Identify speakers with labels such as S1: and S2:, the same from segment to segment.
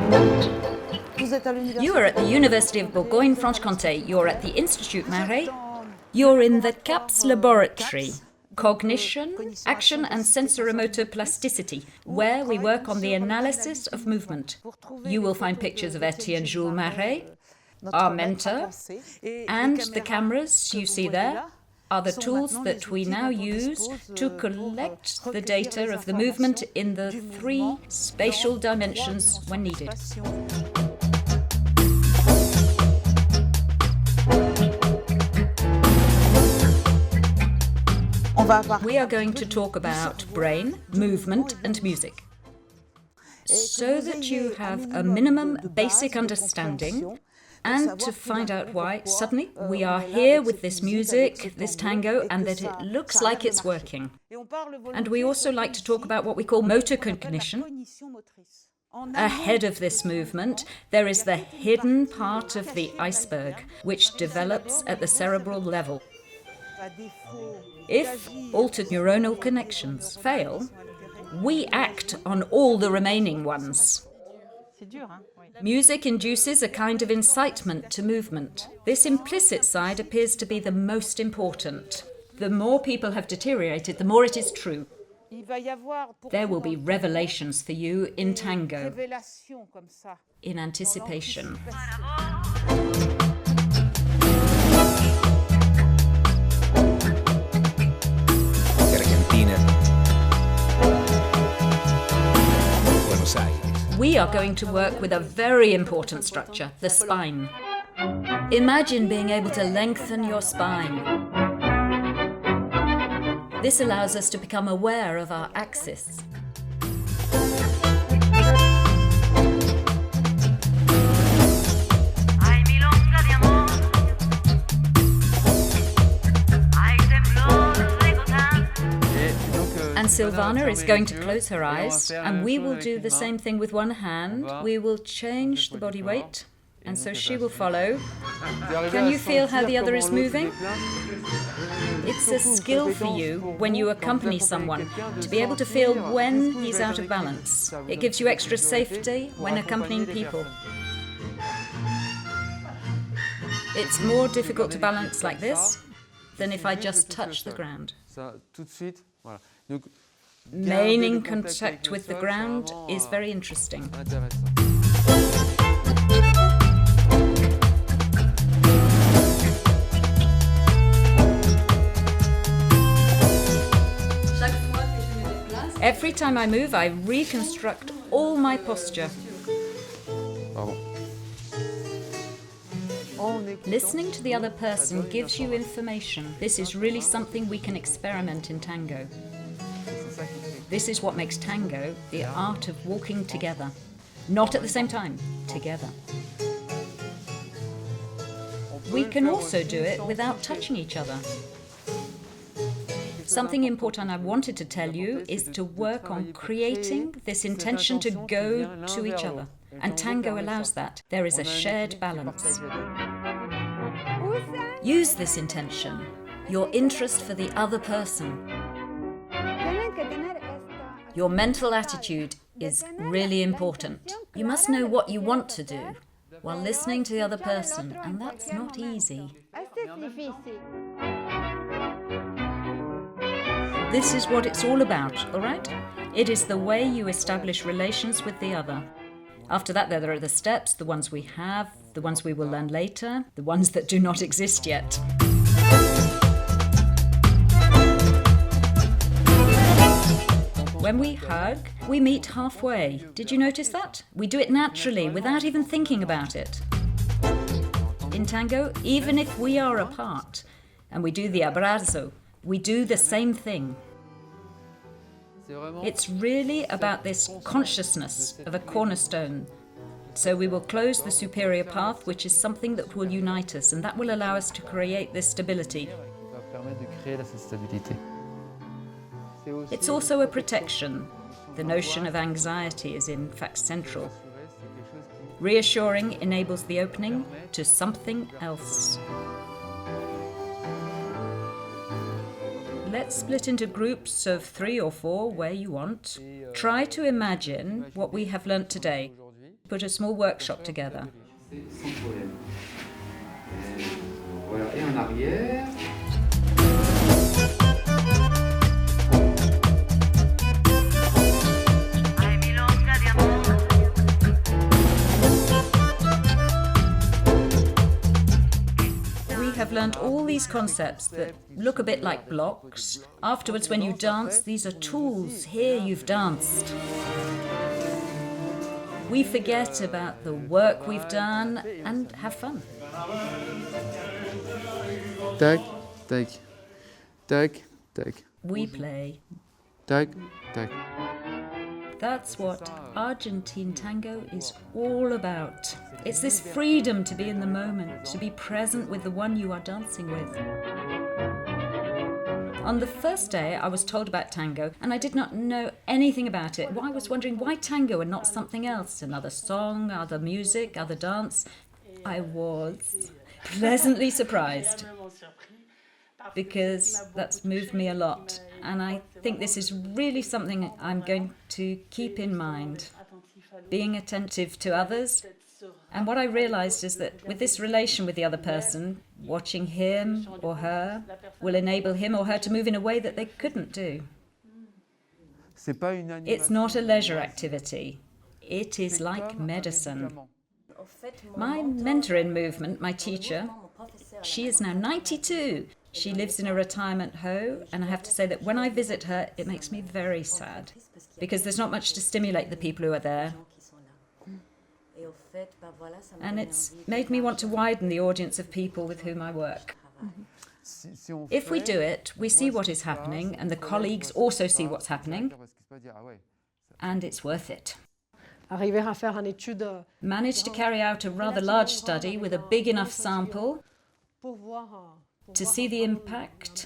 S1: You are at the University of Bourgogne-Franche-Comté. You're at the Institut Marey. You're in the CAPS laboratory, Cognition, Action and Sensoromotor Plasticity, where we work on the analysis of movement. You will find pictures of Etienne-Jules Marey, our mentor, and the cameras you see there are the tools that we now use to collect the data of the movement in the 3 spatial dimensions when needed. We are going to talk about brain, movement and music, so that you have a minimum basic understanding and to find out why suddenly we are here with this music, this tango, and that it looks like it's working. And we also like to talk about what we call motor cognition. Ahead of this movement, there is the hidden part of the iceberg, which develops at the cerebral level. If altered neuronal connections fail, we act on all the remaining ones. Music induces a kind of incitement to movement. This implicit side appears to be the most important. The more people have deteriorated, the more it is true. There will be revelations for you in tango, in anticipation. We are going to work with a very important structure, the spine. Imagine being able to lengthen your spine. This allows us to become aware of our axis. And Silvana is going to close her eyes, and we will do the same thing with one hand. We will change the body weight, and so she will follow. Can you feel how the other is moving? It's a skill for you when you accompany someone to be able to feel when he's out of balance. It gives you extra safety when accompanying people. It's more difficult to balance like this than if I just touch the ground. Remaining contact with the ground is very interesting. Every time I move, I reconstruct all my posture. Listening to the other person gives you information. This is really something we can experiment in tango. This is what makes tango the art of walking together. Not at the same time, together. We can also do it without touching each other. Something important I wanted to tell you is to work on creating this intention to go to each other. And tango allows that. There is a shared balance. Use this intention, your interest for the other person. Your mental attitude is really important. You must know what you want to do while listening to the other person, and that's not easy. This is what it's all about, all right? It is the way you establish relations with the other. After that, there are the steps, the ones we have, the ones we will learn later, the ones that do not exist yet. When we hug, we meet halfway. Did you notice that? We do it naturally, without even thinking about it. In tango, even if we are apart, and we do the abrazo, we do the same thing. It's really about this consciousness of a cornerstone. So we will close the superior path, which is something that will unite us, and that will allow us to create this stability. It's also a protection. The notion of anxiety is in fact central. Reassuring enables the opening to something else. Let's split into groups of 3 or 4 where you want. Try to imagine what we have learnt today. put a small workshop together.
S2: Sans problème. Voilà, et en arrière.
S1: We have learned all these concepts that look a bit like blocks. Afterwards, when you dance, these are tools. Here you've danced. We forget about the work we've done and have fun.
S2: Tac, tac, tac, tac.
S1: We play.
S2: Tac, tac.
S1: That's what Argentine tango is all about. It's this freedom to be in the moment, to be present with the one you are dancing with. On the first day, I was told about tango, and I did not know anything about it. I was wondering why tango and not something else, another song, other music, other dance. I was pleasantly surprised, because that's moved me a lot. And I think this is really something I'm going to keep in mind, being attentive to others. And what I realized is that with this relation with the other person, watching him or her will enable him or her to move in a way that they couldn't do. It's not a leisure activity. It is like medicine. My mentor in movement, my teacher, she is now 92. She lives in a retirement home, and I have to say that when I visit her, it makes me very sad, because there's not much to stimulate the people who are there. And it's made me want to widen the audience of people with whom I work. If we do it, we see what is happening, and the colleagues also see what's happening, and it's worth it. Managed to carry out a rather large study with a big enough sample to see the impact,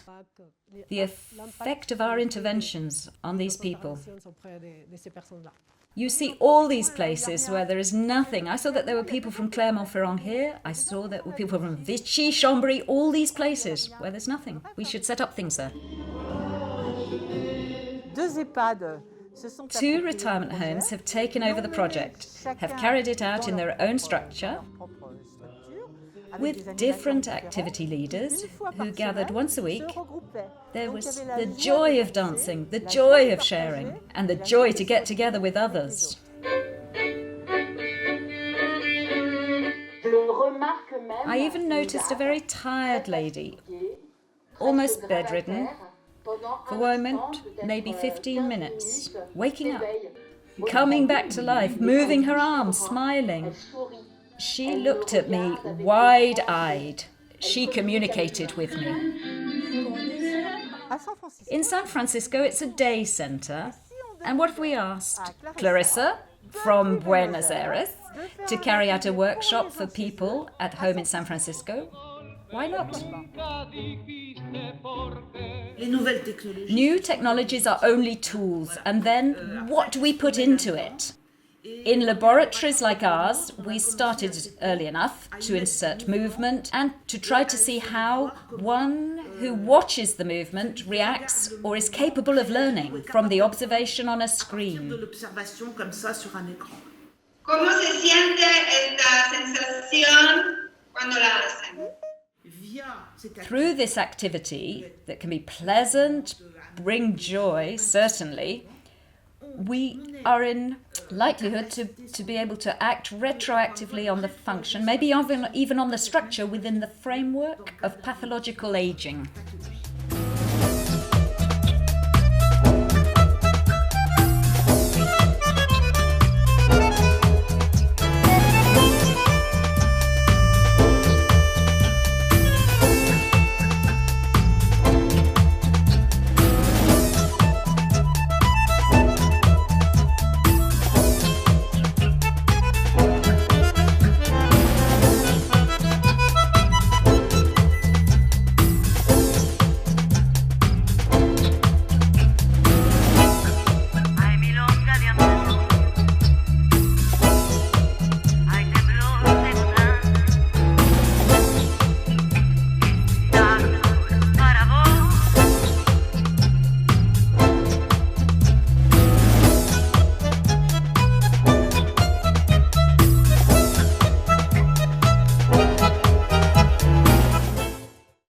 S1: the effect of our interventions on these people. You see all these places where there is nothing. I saw that there were people from Clermont-Ferrand here. I saw that there were people from Vichy, Chambéry, all these places where there's nothing. We should set up things there. 2 retirement homes have taken over the project, have carried it out in their own structure, with different activity leaders who gathered once a week. There was the joy of dancing, the joy of sharing, and the joy to get together with others. I even noticed a very tired lady, almost bedridden, for a moment, maybe 15 minutes, waking up, coming back to life, moving her arms, smiling. She looked at me wide-eyed. She communicated with me. In San Francisco, it's a day center. And what have we asked? Clarissa, from Buenos Aires, to carry out a workshop for people at home in San Francisco? Why not? New technologies are only tools, and then what do we put into it? In laboratories like ours, we started early enough to insert movement and to try to see how one who watches the movement reacts or is capable of learning from the observation on a screen.
S3: ¿Cómo se siente esta sensación cuando la hacen?
S1: Through this activity that can be pleasant, bring joy, certainly, we are in likelihood to be able to act retroactively on the function, maybe even on the structure within the framework of pathological aging.